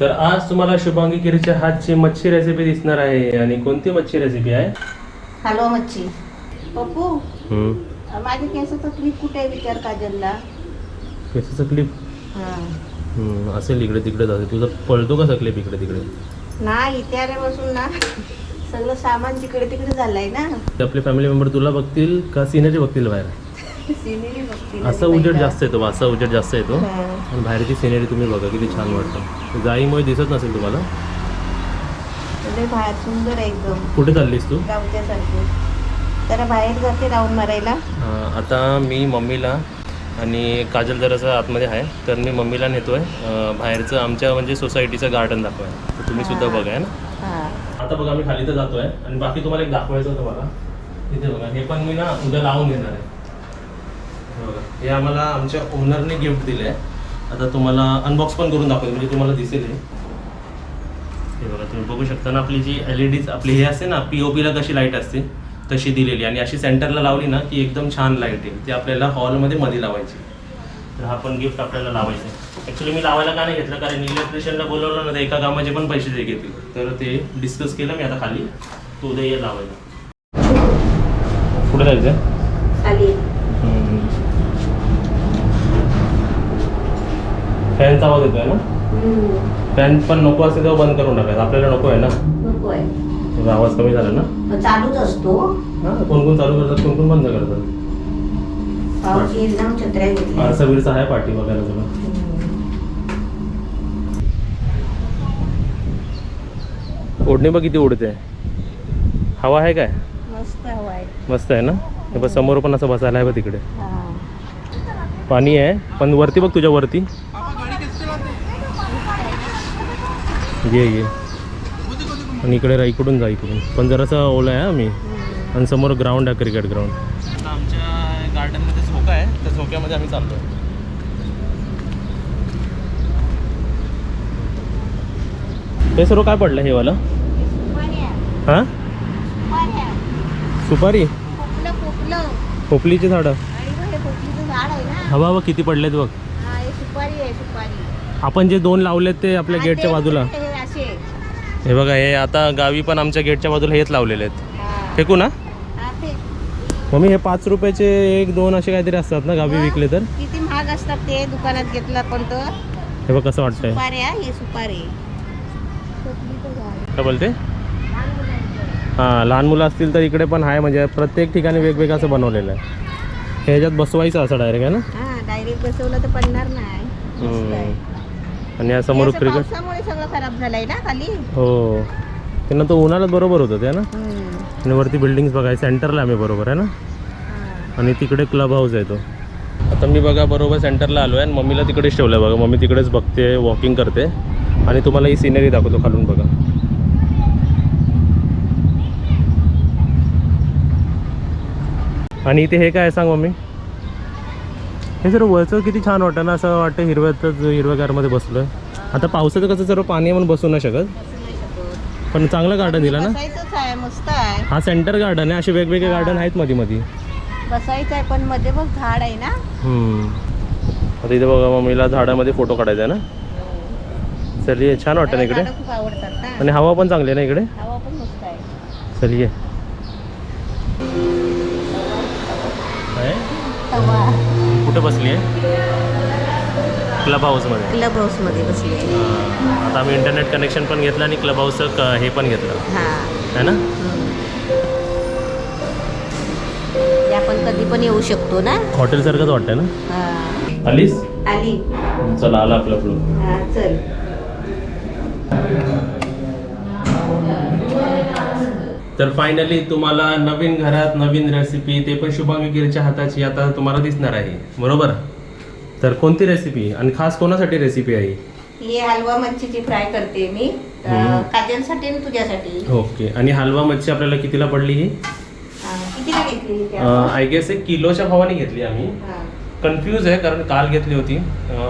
तर आज तुम्हाला शुभांगी गिरीच्या हातची मच्छी रेसिपी दिसणार आहे. आणि कोणती मच्छी रेसिपी आहे? हलवा मच्छी. पप्पू माझ्या केसाचा क्लिप कुठे आहे विचार काजलला. केसाचा क्लिप हां असेल इकडे तिकडे जाते. तुझा पळतो कसा क्लिप इकडे तिकडे? नाही इथे आल्यापासून ना सगळं सामान तिकडे तिकडे झालंय ना. ते आपले फॅमिली मेंबर तुला बघतील का सिनेरी बघतील बाहेर? सिनेरी बघतील. असा उजेड जास्त येतो, असा उजेड जास्त येतो. आणि बाहेरची सिनेरी तुम्ही बघा किती छान वाटतं. जाईमुळे दिसत नसेल तुम्हाला. बाहेर सुंदर आहे एकदम. कुठे चाललीस तू? गावच्यासारखी. तर बाहेर जाते राऊंड मारायला. आता मी मम्मीला आणि काजल जरासं आतमध्ये आहे तर मी मम्मीला नेतोय बाहेरचं आमच्या म्हणजे सोसायटीचं गार्डन दाखवाय. तर तुम्ही सुद्धा बघाय ना. आता बघा मी खाली तर जातोय आणि बाकी तुम्हाला एक दाखवायचं होतं मला. इथे बघा हे पण मी ना उद्या लावून घेणार आहे. बघा हे आम्हाला आमच्या ओनरने गिफ्ट दिलं आहे. आता तुम्हाला अनबॉक्स पण करून दाखवतो म्हणजे तुम्हाला दिसेल. हे बघा तुम्ही बघू शकता ना आपली जी LED आपली हे असते ना POPला कशी लाईट असते तशी दिलेली आणि अशी सेंटरला लावली ना की एकदम छान लाईट येईल. ती आपल्याला हॉलमध्ये मध्ये लावायची. तर हा पण गिफ्ट आपल्याला लावायचं आहे. ॲक्च्युली मी लावायला का नाही घेतलं कारण इलेक्ट्रिशियनला बोलवलं ना तर एका कामाचे पण पैसे ते घेतील. तर ते डिस्कस केलं मी आता खाली. तो उद्या ये लावायला. पुढे जायचं खाली. फॅनचा आवाज येतोय ना. फॅन पण नको असते तेव्हा बंद करून टाकायचं. आपल्याला नको आहे ना. नको आहे. आवाज कमी झाला ना. चालूच असतो. हां कोण कोण चालू करतात कोण कोण बंद करतात. पाऊस येईल ना छत्र्या घेतल्या. सबीरचा आहे पाठी बघायला तुला. ओढणी बघ किती उडते. हवा आहे काय? मस्त हवा आहे. मस्त आहे ना. हे बघ समोर पण असं बसायला आहे बघ तिकडे. हां पाणी आहे पण वरती बघ तुझ्या वरती. ये आणि इकडे इकडून जा इकडून पण जरासा ओला आहे आम्ही. आणि समोर ग्राउंड आहे क्रिकेट ग्राउंड. आमच्या गार्डनमध्ये झोका आहे त्या झोक्यामध्ये आम्ही चाललो. हे सर्व काय पडलं हे वाला? हां सुपारी. पोपलीची झाडं. हवा बघ किती पडलेत बघ. आपण जे 2 लावलेत ते आपल्या गेटच्या बाजूला. हे बघा हे आता गावी पण आमच्या गेटच्या बाजूला हेच लावलेले आहेत. फेकू ना मम्मी? हे 5 रुपयाचे 1-2 असे काहीतरी असतात ना गावी विकले तर. किती महाग असतात ते दुकानात घेतला पण तर. हे बघ कसं वाटतंय. सुपारी हे सुपारी. काय बोलते? हां लहान मुलं असतील तर इकडे पण आहे म्हणजे प्रत्येक ठिकाणी वेगवेगळं असं बनवलेलं आहे. ह्याच्यात बसवायचं असं डायरेक्ट आहे ना. हां डायरेक्ट बसवलं तर पडणार नाही. आणि या समोर क्रिकेट. पावसामुळे सगळं खराब झालंय ना खाली. हो त्यांना तो उन्हाळ्यात बरोबर होतं ते ना. आणि वरती बिल्डिंग्स बघाय सेंटरला आम्ही बरोबर आहे ना. आणि तिकडे क्लब हाऊस आहे तो. आता मी बघा बरोबर सेंटरला आलो आहे आणि मम्मीला तिकडेच ठेवलं आहे बघा. मम्मी तिकडेच बघते वॉकिंग करते. आणि तुम्हाला ही सिनरी दाखवतो खालून बघा. आणि इथे हे काय सांग मम्मी? हे जर वरचं किती छान वाटतं ना. असं वाटतं हिरव्यागारमध्ये बसलो आहे. आता पावसाचं कसं सर्व पाणी म्हणून बसू नाही शकत पण चांगलं गार्डन दिलं ना. मस्त आहे. हा सेंटर गार्डन आहे. असे वेगवेगळे गार्डन आहेत मध्ये मध्ये. बसायचं आहे पण मध्ये बघ झाड आहे ना. आता इथे बघा मम्मीला झाडामध्ये फोटो काढायचा आहे ना. चलिये छान वाटतं ना इकडे. खूप आवडतात ना. आणि हवा पण चांगली आहे ना इकडे. हवा पण मस्त आहे. चलिये कुठे बसली आहे? क्लब हाऊसमध्ये. क्लब हाऊसमध्ये बसली आहे. आता आम्ही इंटरनेट कनेक्शन पण घेतलं आणि क्लब हाऊसचं हे पण घेतलं है ना. आपण कधी पण येऊ शकतो ना. हॉटेल सारखंच वाटतंय ना. आलीस? आली. चला आला आपलं फ्लो. चल. तर फायनली तुम्हाला नवीन घरात नवीन रेसिपी ते पण शुभांगी गिरीच्या हाताची आता तुम्हाला दिसणार आहे बरोबर. तर कोणती रेसिपी आणि खास कोणासाठी रेसिपी आहे? ही हलवा मच्छीची फ्राय करते मी काजलसाठी आणि तुझ्यासाठी. ओके. आणि हलवा मच्छी आपल्याला कितीला पडली ही? कितीला घेतली? आय गेस 1 किलोच्या भावाने घेतली आम्ही. कन्फ्यूज आहे कारण काल घेतली होती.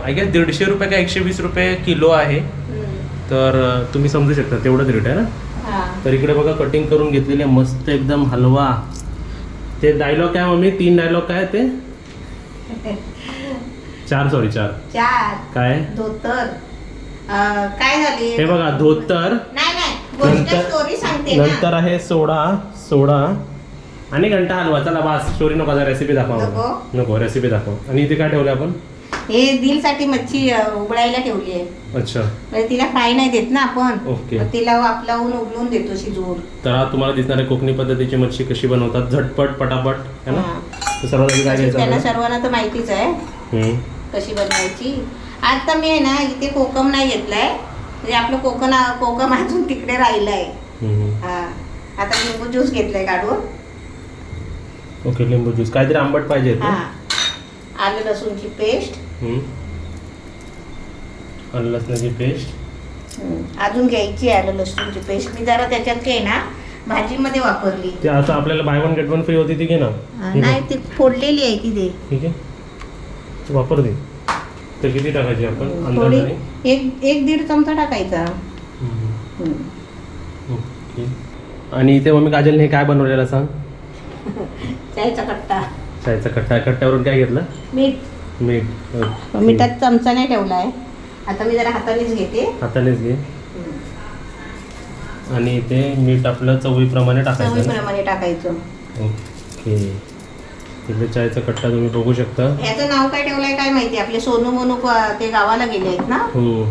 आय गेस 150 रुपये का 120 रुपये किलो आहे. तर तुम्ही समजू शकता तेवढंच रेट आहे ना. तर इकडे बघा कटिंग करून घेतलेली आहे मस्त एकदम हलवा. ते डायलॉग काय मम्मी? 3 डायलॉग काय ते? 4 काय? धोतर काय झाली हे बघा धोतर, नाही गोष्ट स्टोरी सांगते ना. नंतर आहे सोडा आणि घंटा हलवा. चला बस स्टोरी नको, रेसिपी दाखवा. नको रेसिपी दाखव. आणि इथे काय ठेवलं आपण? हे दिल साठी मच्छी उबळायला ठेवली आहे. अच्छा, म्हणजे तिला फ्राय नाही देत ना आपण. ओके. मग तिला वाफलावून उबलून देतो शिजवून. तर आज तुम्हाला दिसणार आहे कोकणी पद्धतीची मच्छी कशी बनवतात, झटपट पटापट है ना. तर सर्वात आधी काय घ्यायचं त्यांना आपल्याला? सर्वांना तर माहितीच आहे कशी बनवायची. आता मी आहे ना इथे कोकम नाही घेतलाय, म्हणजे आपलं कोकम अजून तिकडे राहिलंय. हा, आता लिंबू ज्यूस घेतलाय काढून. ओके, लिंबू ज्यूस. काहीतरी आंबट पाहिजे. हा, आलं लसूणची पेस्ट. आलं लसणाची पेस्ट अजून घ्यायची आलं लसूणची पेस्ट. मी जरा त्याच्यात काय ना भाजीमध्ये वापरली. ते आता आपल्याला by one get one free होती ती घे ना. नाही, ती फोडलेली आहे ती. दे. ठीक आहे, वापर दे. तर किती टाकायची आपण थोडी, अंदाजाने? एक दीड चमचा टाकायचा. ओके. आणि इथे मम्मी काजलने काय बनवलेलं सांग? चायचा कट्टा. चायचा कट्टा. कट्ट्यावरून काय घेतलं? मीठ. ओके. मिठात चमचा नाही ठेवलाय. आता मी जरा हातानेच घेते. हातानेच घे. आणि इथे मीठ आपलं चवीप्रमाणे टाकायचं. चवीप्रमाणे टाकायचं. ओके. इकडे चायचा कट्टा तुम्ही बघू शकता. याचं नाव काय ठेवलंय काय माहिती. आपले सोनू मोनू ते गावाला गेले आहेत ना. हो.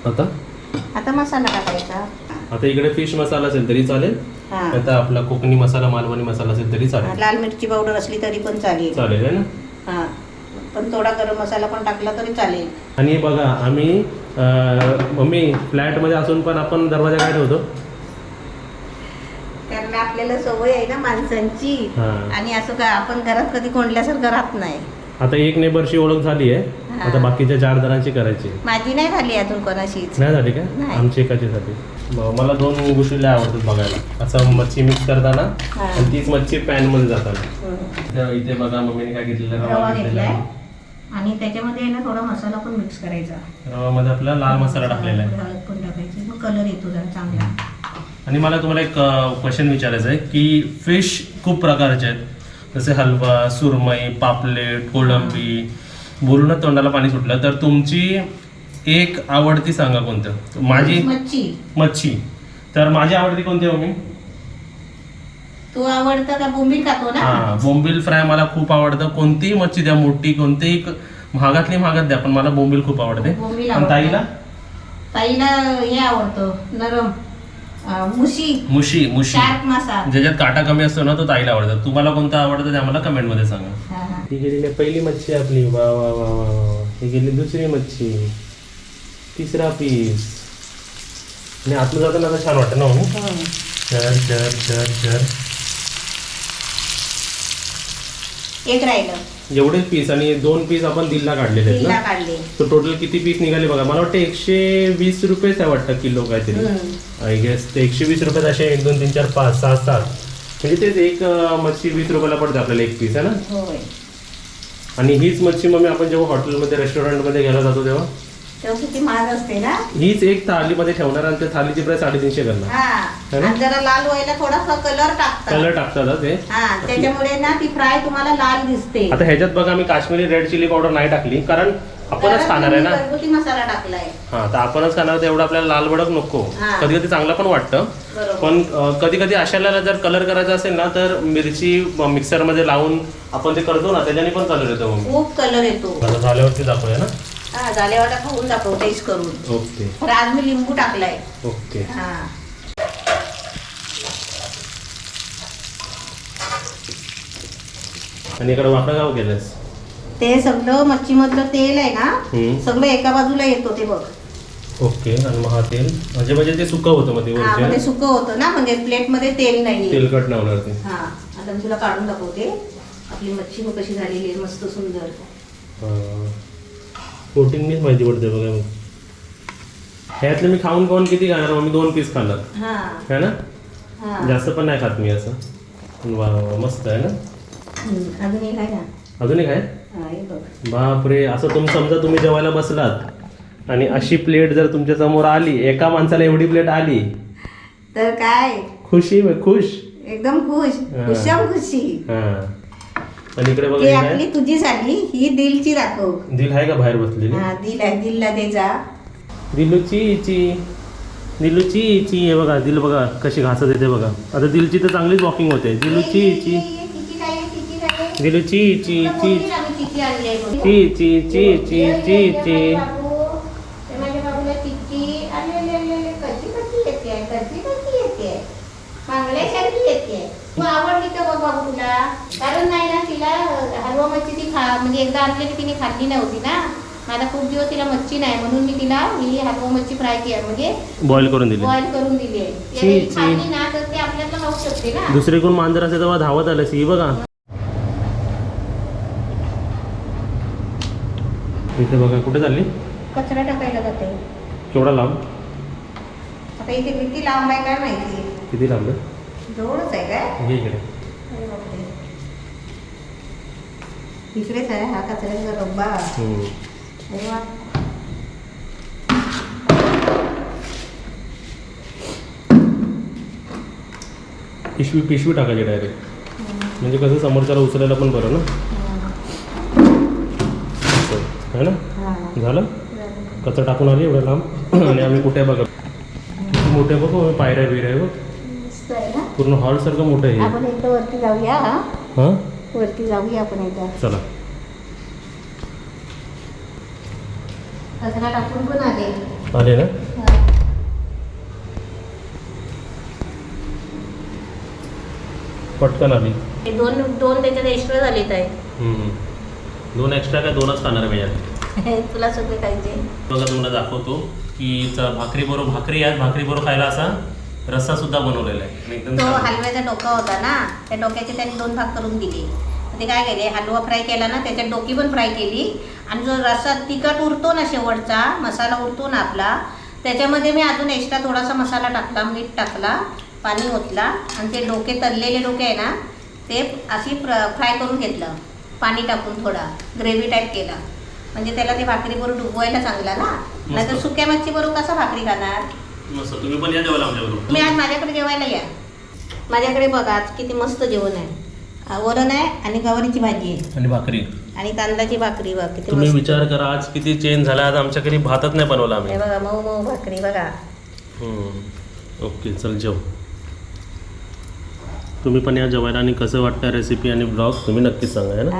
आता मसाला टाकायचा. आता इकडे फिश मसाला असेल तरी चालेल. आता आपला कोकणी मसाला, मालवणी मसाला असेल तरी चालेल. लाल मिरची पावडर असली तरी पण चालेल. चालेल आहे ना. हा, पण थोडा गरम मसाला पण टाकला तरी चालेल. आणि बघा आम्ही मम्मी फ्लॅटमध्ये असून पण आपण दरवाजा काय ठेवतो? कारण आपल्याला सवय आहे ना माणसांची. आणि असं का आपण घरात कधी कोंडल्यासारखं राहत नाही. आता एक नेबरची ओळख झाली आहे. आता बाकीच्या 4 जणांची करायची. माझी नाही झाली अजून कोणाशीच. नाही झाली का? आमची एकाची झाली. मला 2 गोष्टी लय आवडतात बघायला. असं मच्छी मिक्स करताना आणि तीच मच्छी पॅन मध्ये जाताना. इथे बघा मम्मीने काय घेतलेलं, रवा घेतलेला आणि त्याच्यामध्ये आहे ना थोडा मसाला पण मिक्स करायचा. रवामध्ये आपला लाल मसाला टाकलेला आहे. हळद पण टाकायची, मग कलर येतो जरा चांगला. आणि मला तुम्हाला एक क्वेश्चन विचारायचं आहे की फिश खूप प्रकारचे आहेत, जसे हलवा, सुरमई, पापलेट, कोळंबी. बोलूनच तोंडाला पाणी सुटलं. तर तुमची एक आवडती सांगा कोणतं? माझी मच्छी. तर माझी आवडती कोणती आहे मम्मी? तू आवडतं का बोंबील खातो ना? हा, बोंबील फ्राय मला खूप आवडतं. कोणतीही मच्छी द्या, मोठी कोणतीही, महागातली महागात द्या, पण मला बोंबील खूप आवडते. पण ताईला हे आवडतं नरम, मुशी शार्प मासा, ज्याच्यात काटा कमी असतो ना, तो ताईला आवडतो. तुम्हाला कोणतं आवडतं ते आम्हाला कमेंट मध्ये सांगा. ही गेलेली पहिली मच्छी आपली. वा वा वा वा वा. ही गेली दुसरी मच्छी, तिसरा पीस. आणि आतलं जाताना आता छान वाटतं ना म्हणून. चर एक राहिलं. एवढे पीस आणि 2 पीस आपण दिल्ला काढलेले आहेत ना. तर टोटल किती पीस निघाले बघा. मला वाटतं 120 रुपयेच आहे वाटतं किलो काहीतरी. आय गेस ते 120 रुपयात असे 1 2 3 4 5 6 7 म्हणजे तेच एक मच्छी 20 रुपयाला पडते आपल्याला एक पीस, आहे ना. आणि हीच मच्छी मग आपण जेव्हा हॉटेलमध्ये रेस्टॉरंटमध्ये घ्यायला जातो तेव्हा किती महाग असते ना. हीच एक थालीमध्ये ठेवणार आणि त्या थालीची प्राइस 350 करणार. जरा लाल व्हायला थोडासा कलर टाकतात ते. त्याच्यामुळे ना ती फ्राय तुम्हाला लाल दिसते. आता ह्याच्यात बघा मी काश्मीरी रेड चिली पावडर नाही टाकली, कारण आपणच खाणार आहे ना. घरगुती मसाला टाकलाय. हा, तर आपणच खाणार, एवढं आपल्याला लाल भडक नको. कधी कधी चांगलं पण वाटतं, पण कधी कधी अशाला जर कलर करायचा असेल ना, तर मिरची मिक्सर मध्ये लावून आपण ते करतो ना, त्याच्याने पण कलर येतो. खूप कलर येतो. आता झाल्यावरती दाखवूया ना. झाल्यावर खाऊन दाखव टेस्ट करून. ओके. तर आज मी लिंबू टाकलाय. ओके. आणि इकडे वाकडा गाव केलंस. ते सगळं मच्छी मधलं तेल आहे ना, सगळं एका बाजूला येतो ते बघ. ओके. आणि मग हा तेल म्हणजे ते सुकं होतं मध्ये सुकं होतं ना, म्हणजे प्लेट मध्ये तेल नाही, तेलकट नाही होणार ते. आता मी तुला काढून दाखवते. आपली मच्छी कशी झालेली आहे, मस्त सुंदर. कोटिंगनीच माहिती पडते बघा. मग ह्यातलं मी खाऊन किती खाणार? मग मी 2 पीस खाणार, है ना. जास्त पण नाही खात मी असं. वा मस्त आहे ना. अजून एक आहे. बापरे. असं समजा तुम्ही जेवायला बसलात आणि अशी प्लेट जर तुमच्या समोर आली, एका माणसाला एवढी प्लेट आली तर काय खुशी, खुश, एकदम खुश, खुशी. आणि इकडे बघा ती दिल आहे. आपली तुझी झाली, ही दिलची दाखव. दिल आहे का बाहेर बसलेली? हा दिल आहे, दिलला दे जा. दिलूची ची हे बघा, दिल बघा कशी घासत येते बघा. आता दिलची तर चांगलीच वॉकिंग होते. दिलूची ची तिची काय आहे, तिची काय आहे? दिलूची ची तुला ची बोलली ना मी तिची आणली आहे म्हणून. ची ची ची ची ची ची माझ्या बाबूला तिची आले कशी येते, कशी येते, मांगल्यासारखी येते. तू आवडली का बघ बाबू तुला? कारण नाही ना तिला हलवा मच्छी ती म्हणजे एकदा आणलेली तिने खाल्ली नव्हती ना. माझा खूप दिवस तिला मच्छी नाही म्हणून मी तिला ही हलवा मच्छी फ्राय केली, म्हणजे बॉईल करून दिली. बॉईल करून दिली आहे. ची, ती खाल्ली ना तर ते आपल्याला खाऊ शकते ना. दुसरे कोण मांजर असे तेव्हा धावत आलं सी बघा. इथे बघा कुठे चालली? कचरा टाकायला जाते. केवढा लांब? आता इथे किती लांब आहे काय माहिती. किती लांब आहे? जवळच आहे काय? हे इकडे. अरे बापरे. तिकडेच आहे हा कचऱ्याचा डब्बा. अरे वा. पिशवी टाकायची डायरेक्ट, म्हणजे कसं समोरच्याला उचलायला पण बरं ना. है ना? झालं कचरा टाकून आली एवढ्या लांब. आणि आम्ही कुठे बघा किती मोठे बघ, पायऱ्या बिऱ्या बघ, मस्त आहे ना. पूर्ण हॉल सारखं मोठं आहे. आपण एकदा वरती जाऊया. हां वरती जाऊया आपण एकदा. चला. कचरा टाकून पण आले ना. पटकन आली. दोन दोन त्याच्यात एक्स्ट्रा झालेत आहे. 2 एक्स्ट्रा काय 2च खाणार आहे मी. तुला सगळे खायचे. बघा तुम्हाला दाखवतो की भाकरी बरोबर खायला असा रस्सा सुद्धा बनवलेला आहे. आणि एकदम तो छान. हलव्याचा डोका होता ना, त्या डोक्याचे त्यांनी 2 भाग करून दिले. ते काय केले, हलवा फ्राय केला ना, त्याच्यात डोकी पण फ्राय केली. आणि जो रस्सा तिखट उरतो ना, शेवटचा मसाला उरतो ना आपला, त्याच्यामध्ये मी अजून एक्स्ट्रा थोडासा मसाला टाकला, मीठ टाकला, पाणी ओतला आणि ते डोके तळलेले डोके आहे ना, ते अशी फ्राय करून घेतलं. पाणी टाकून थोडा ग्रेव्ही टाईप केला, म्हणजे त्याला ते भाकरी बरोबर डुबवायला चांगला ना. नाहीतर सुक्या मच्छी बरोबर कसा भाकरी खाणार. मस्त. तुम्ही पण या जेवायला आमच्याबरोबर. तुम्ही आज माझ्याकडे जेवायला या. माझ्याकडे बघा आज किती मस्त जेवण आहे. वरण आहे आणि गवारीची भाजी आहे आणि भाकरी आणि तांदळाची भाकरी. बघा किती तुम्ही मस्त. विचार करा आज किती चेंज झाला. आज आमच्या घरी भातच नाही बनवला आम्ही. हे बघा मऊ मऊ भाकरी बघा. ओके चल जेव. तुम्ही पण या जेवायला आणि कसं वाटतं रेसिपी आणि ब्लॉग तुम्ही नक्कीच सांगा है ना.